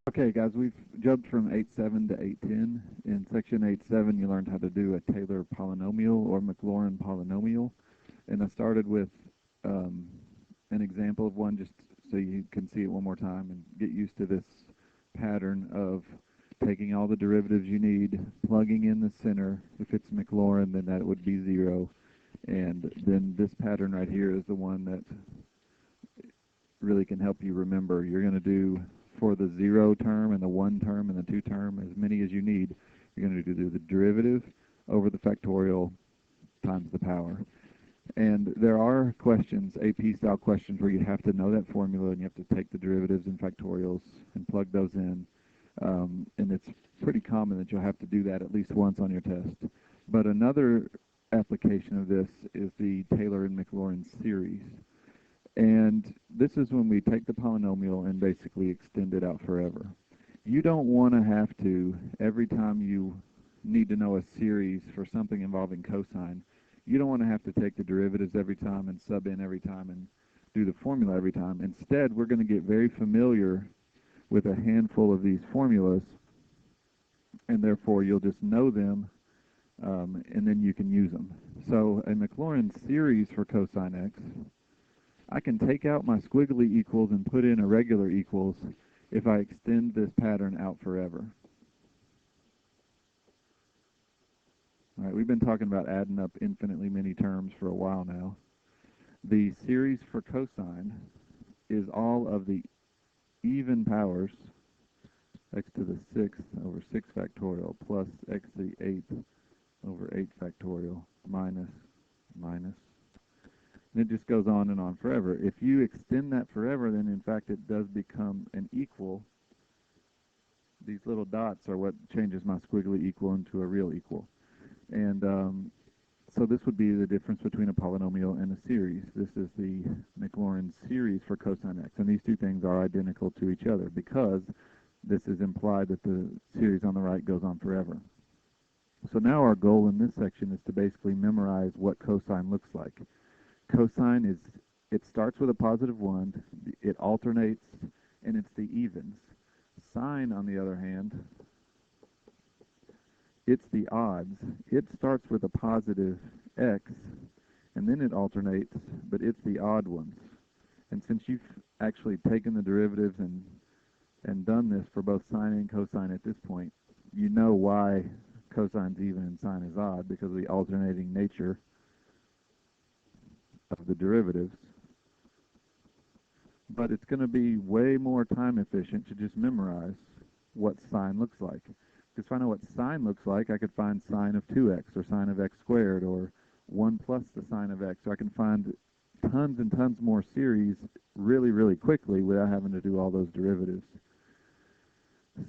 Okay, guys, we've jumped from 8.7 to 8.10. In section 8.7, you learned how to do a Taylor polynomial or Maclaurin polynomial. And I started with um, an example of one just so you can see it one more time and get used to this pattern of taking all the derivatives you need, plugging in the center. If it's Maclaurin, then that would be 0. And then this pattern right here is the one that really can help you remember. You're going to do for the 0 term and the 1 term and the 2 term, as many as you need. You're going to do the derivative over the factorial times the power. And there are questions, AP style questions, where you have to know that formula and you have to take the derivatives and factorials and plug those in. And it's pretty common that you'll have to do that at least once on your test. But another application of this is the Taylor and Maclaurin series. And this is when we take the polynomial and basically extend it out forever. You don't want to have to, every time you need to know a series for something involving cosine, you don't want to have to take the derivatives every time and sub in every time and do the formula every time. Instead, we're going to get very familiar with a handful of these formulas, and therefore you'll just know them, and then you can use them. So a Maclaurin series for cosine x, I can take out my squiggly equals and put in a regular equals if I extend this pattern out forever. All right, we've been talking about adding up infinitely many terms for a while now. The series for cosine is all of the even powers, x to the 6th over 6 factorial plus x to the 8th over 8 factorial minus minus. And it just goes on and on forever. If you extend that forever, then in fact it does become an equal. These little dots are what changes my squiggly equal into a real equal. And so this would be the difference between a polynomial and a series. This is the Maclaurin series for cosine x. And these two things are identical to each other because this is implied that the series on the right goes on forever. So now our goal in this section is to basically memorize what cosine looks like. Cosine is, it starts with a positive 1, it alternates, and it's the evens. Sine, on the other hand, it's the odds. It starts with a positive x, and then it alternates, but it's the odd ones. And since you've actually taken the derivatives and done this for both sine and cosine at this point, you know why cosine's even and sine is odd, because of the alternating nature of the derivatives. But it's going to be way more time efficient to just memorize what sine looks like. Because if I know what sine looks like, I could find sine of 2x or sine of x squared or 1 plus the sine of x. So I can find tons and tons more series really, really quickly without having to do all those derivatives.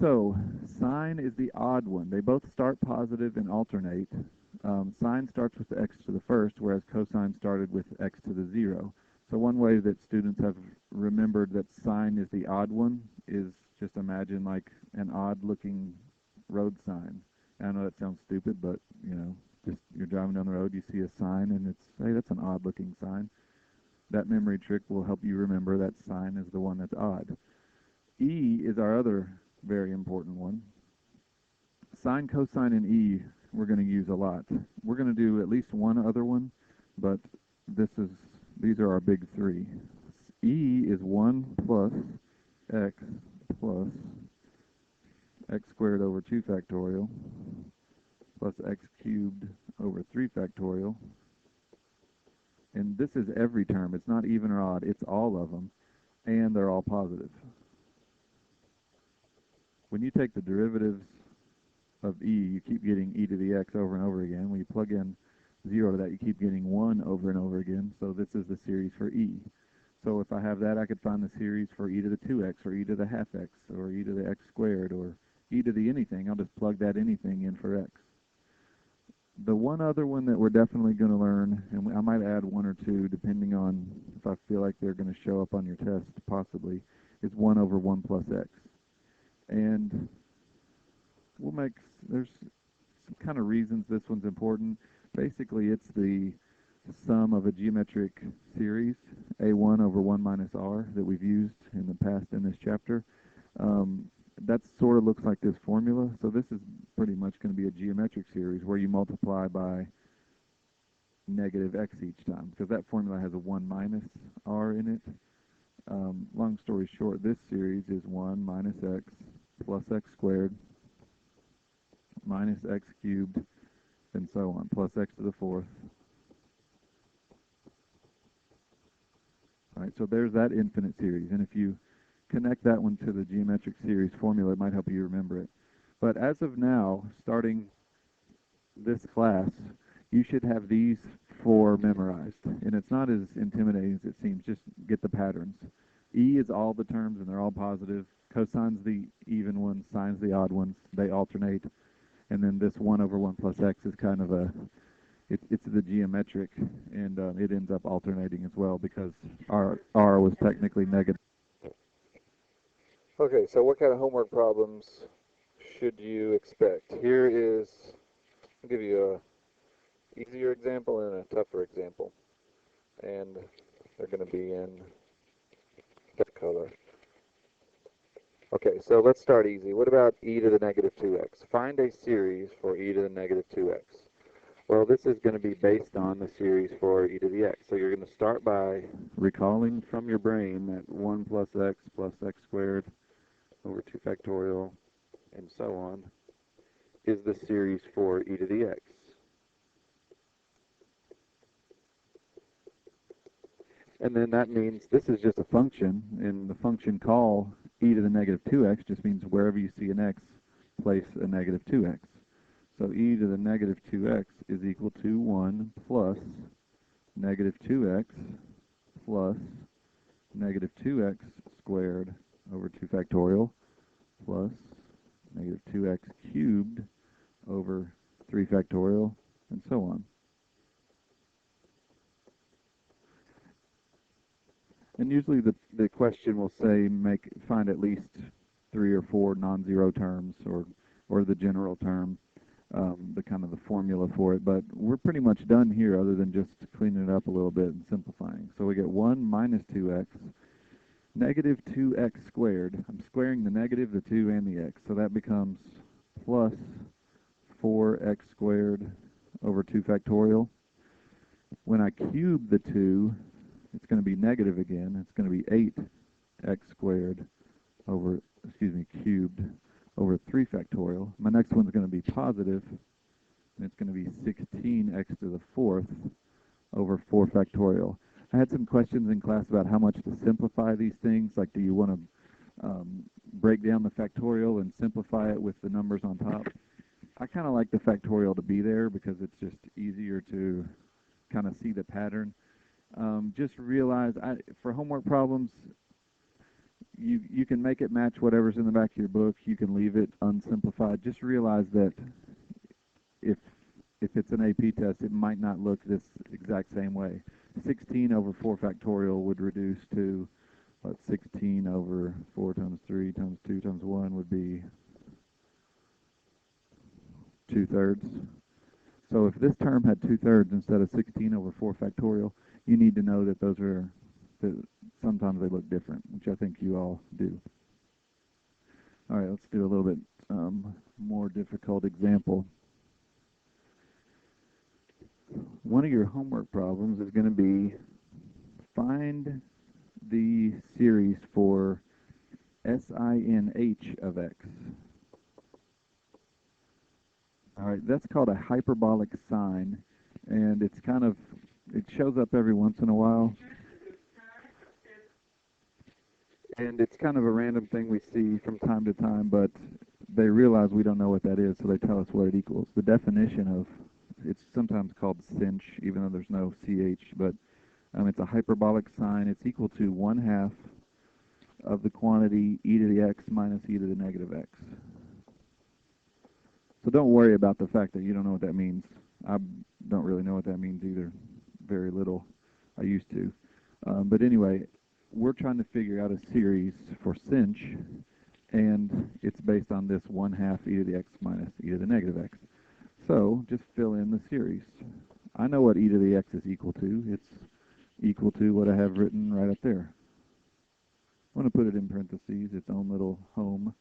So sine is the odd one. They both start positive and alternate. Sine starts with x to the 1st, whereas cosine started with x to the 0. So one way that students have remembered that sine is the odd one is just imagine like an odd-looking road sign. I know that sounds stupid, but you know, just you're driving down the road, you see a sign, and it's, hey, that's an odd-looking sign. That memory trick will help you remember that sine is the one that's odd. E is our other very important one. Sine, cosine, and E we're going to use a lot. We're going to do at least one other one, but these are our big three. E is 1 plus x plus x squared over 2 factorial plus x cubed over 3 factorial. And this is every term. It's not even or odd. It's all of them, and they're all positive. When you take the derivatives of e, you keep getting e to the x over and over again. When you plug in 0 to that, you keep getting 1 over and over again. So this is the series for e. So if I have that, I could find the series for e to the 2x or e to the half x or e to the x squared or e to the anything. I'll just plug that anything in for x. The one other one that we're definitely going to learn, and I might add one or two depending on if I feel like they're going to show up on your test possibly, is 1 over 1 plus x. And we'll make, there's some kind of reasons this one's important. Basically, it's the sum of a geometric series, a1 over 1 minus r, that we've used in the past in this chapter. that sort of looks like this formula. So this is pretty much going to be a geometric series where you multiply by negative x each time, because that formula has a 1 minus r in it. Long story short, this series is 1 minus x plus x squared minus x cubed and so on, plus x to the fourth. All right, so there's that infinite series. And if you connect that one to the geometric series formula, it might help you remember it. But as of now, starting this class, you should have these four memorized. And it's not as intimidating as it seems. Just get the patterns. E is all the terms, and they're all positive. Cosine's the even ones, sine's the odd ones. They alternate. And then this 1 over 1 plus x is kind of a, it's the geometric, and it ends up alternating as well because r was technically negative. Okay, so what kind of homework problems should you expect? Here is, I'll give you a easier example and a tougher example. And they're going to be in that color. Okay, so let's start easy. What about e to the negative 2x? Find a series for e to the negative 2x. Well, this is going to be based on the series for e to the x. So you're going to start by recalling from your brain that 1 plus x squared over 2 factorial and so on is the series for e to the x. And then that means this is just a function, and the function call e to the negative 2x just means wherever you see an x, place a negative 2x. So e to the negative 2x is equal to 1 plus negative 2x plus negative 2x squared over 2 factorial plus negative 2x cubed over 3 factorial and so on. And usually the question will say find at least 3 or 4 non-zero terms or the general term, the kind of the formula for it. But we're pretty much done here other than just cleaning it up a little bit and simplifying. So we get 1 minus 2x, negative 2x squared. I'm squaring the negative, the 2, and the x. So that becomes plus 4x squared over 2 factorial. When I cube the 2, it's going to be negative again. It's going to be 8x squared over, cubed over 3 factorial. My next one's going to be positive, and it's going to be 16x to the fourth over 4 factorial. I had some questions in class about how much to simplify these things. Like, do you want to break down the factorial and simplify it with the numbers on top? I kind of like the factorial to be there because it's just easier to kind of see the pattern. Just realize, for homework problems, you can make it match whatever's in the back of your book. You can leave it unsimplified. Just realize that if it's an AP test, it might not look this exact same way. 16 over 4 factorial would reduce to, 16 over 4 times 3 times 2 times 1 would be 2/3. So if this term had 2/3 instead of 16 over 4 factorial, you need to know that sometimes they look different, which I think you all do. All right, let's do a little bit more difficult example. One of your homework problems is going to be find the series for SINH of x. All right, that's called a hyperbolic sine, and it shows up every once in a while. And it's kind of a random thing we see from time to time, but they realize we don't know what that is, so they tell us what it equals. The definition of, it's sometimes called sinh, even though there's no ch, but it's a hyperbolic sine. It's equal to 1/2 of the quantity e to the x minus e to the negative x. So don't worry about the fact that you don't know what that means. I don't really know what that means either. Very little. I used to. But anyway, we're trying to figure out a series for sinh, and it's based on this 1/2 e to the x minus e to the negative x. So just fill in the series. I know what e to the x is equal to. It's equal to what I have written right up there. I'm going to put it in parentheses, its own little home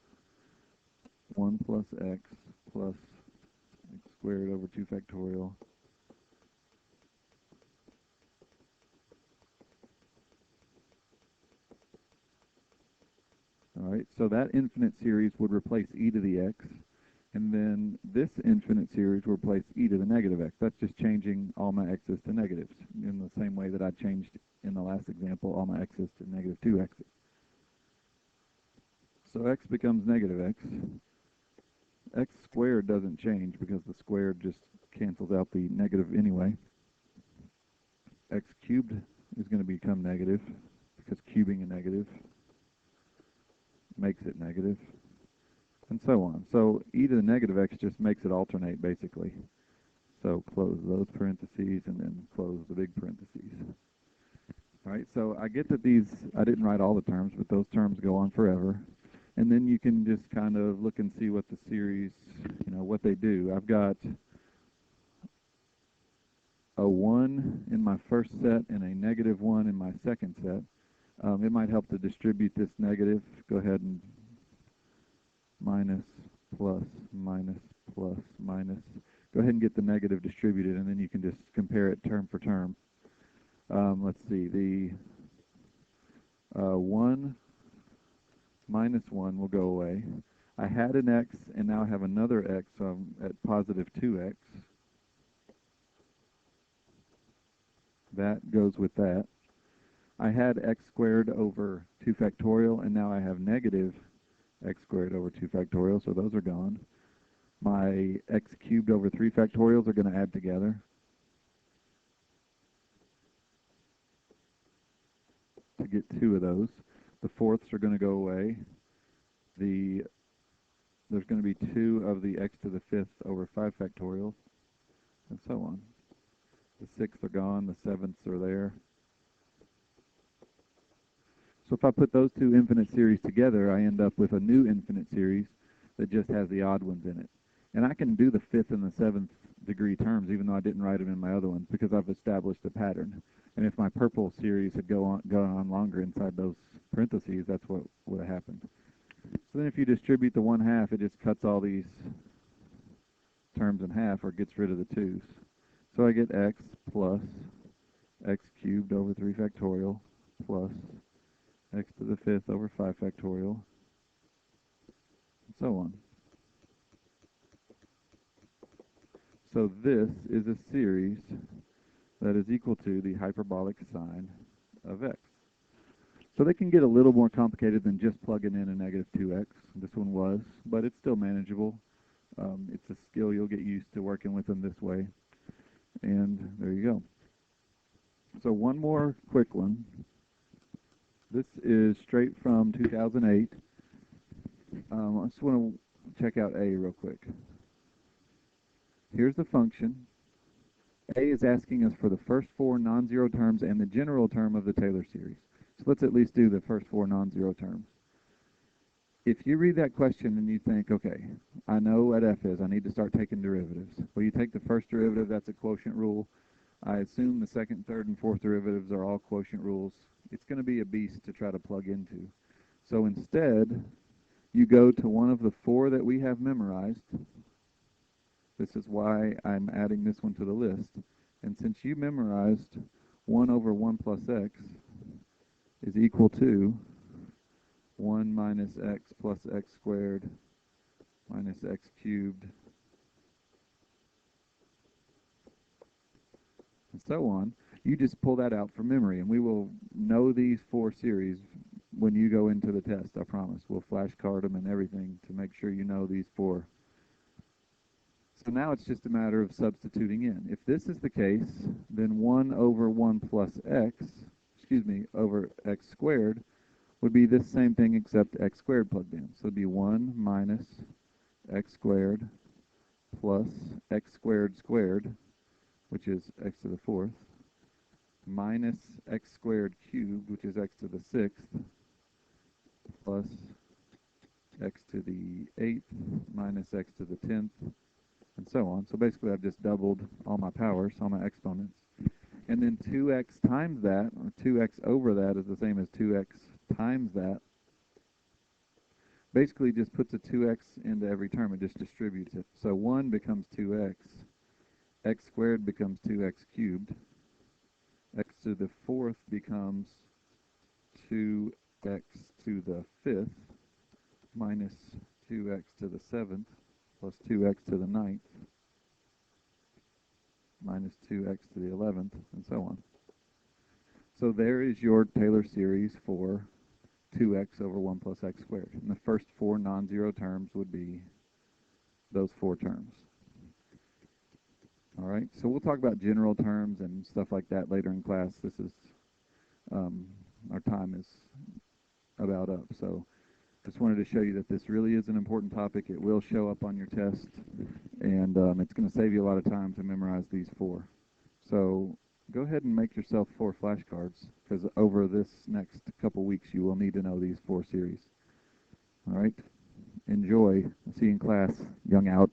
1 plus x plus x squared over 2 factorial. All right, so that infinite series would replace e to the x, and then this infinite series will replace e to the negative x. That's just changing all my x's to negatives in the same way that I changed in the last example all my x's to negative 2x's. So x becomes negative x. X squared doesn't change because the squared just cancels out the negative anyway. X cubed is going to become negative because cubing a negative makes it negative, and so on. So e to the negative x just makes it alternate, basically. So close those parentheses and then close the big parentheses. All right, so I get that these, I didn't write all the terms, but those terms go on forever. And then you can just kind of look and see what the series, what they do. I've got a 1 in my first set and a negative 1 in my second set. It might help to distribute this negative. Go ahead and minus, plus, minus, plus, minus. Go ahead and get the negative distributed, and then you can just compare it term for term. Let's see, the 1 minus 1 will go away. I had an x, and now I have another x, so I'm at positive 2x. That goes with that. I had x squared over 2 factorial, and now I have negative x squared over 2 factorial, so those are gone. My x cubed over 3 factorials are going to add together to get 2 of those. The fourths are going to go away. There's going to be 2 of the x to the 5th over 5 factorial, and so on. The 6ths are gone, the 7ths are there. So if I put those two infinite series together, I end up with a new infinite series that just has the odd ones in it. And I can do the 5th and the 7th degree terms, even though I didn't write them in my other ones, because I've established a pattern. And if my purple series had gone on longer inside those parentheses, that's what would have happened. So then if you distribute the 1/2, it just cuts all these terms in half, or gets rid of the 2's. So I get x plus x cubed over 3 factorial plus x to the 5th over 5 factorial, and so on. So this is a series that is equal to the hyperbolic sine of x. So they can get a little more complicated than just plugging in a negative 2x. This one was, but it's still manageable. It's a skill you'll get used to working with them this way. And there you go. So one more quick one. This is straight from 2008. I just want to check out A real quick. Here's the function. A is asking us for the first 4 non-zero terms and the general term of the Taylor series. So let's at least do the first 4 non-zero terms. If you read that question and you think, okay, I know what f is, I need to start taking derivatives. Well, you take the first derivative, that's a quotient rule. I assume the second, third, and fourth derivatives are all quotient rules. It's going to be a beast to try to plug into. So instead, you go to one of the 4 that we have memorized. This is why I'm adding this one to the list. And since you memorized 1 over 1 plus x is equal to 1 minus x plus x squared minus x cubed, and so on, you just pull that out from memory. And we will know these 4 series when you go into the test, I promise. We'll flashcard them and everything to make sure you know these 4. So now it's just a matter of substituting in. If this is the case, then 1 over 1 plus x, over x squared would be this same thing except x squared plugged in. So it would be 1 minus x squared plus x squared squared, which is x to the 4th, minus x squared cubed, which is x to the 6th, plus x to the 8th minus x to the 10th, and so on. So basically I've just doubled all my powers, all my exponents. And then 2x times that, or 2x over that, is the same as 2x times that. basically just puts a 2x into every term. It just distributes it. So 1 becomes 2x. X squared becomes 2x cubed. X to the 4th becomes 2x to the 5th minus 2x to the 7th plus 2x to the 9th minus 2x to the 11th, and so on. So there is your Taylor series for 2x over 1 plus x squared. And the first 4 non-zero terms would be those 4 terms. All right, so we'll talk about general terms and stuff like that later in class. This is, our time is about up. So just wanted to show you that this really is an important topic. It will show up on your test, and it's going to save you a lot of time to memorize these 4. So go ahead and make yourself 4 flashcards, because over this next couple weeks you will need to know these 4 series. All right, enjoy. See you in class. Young out.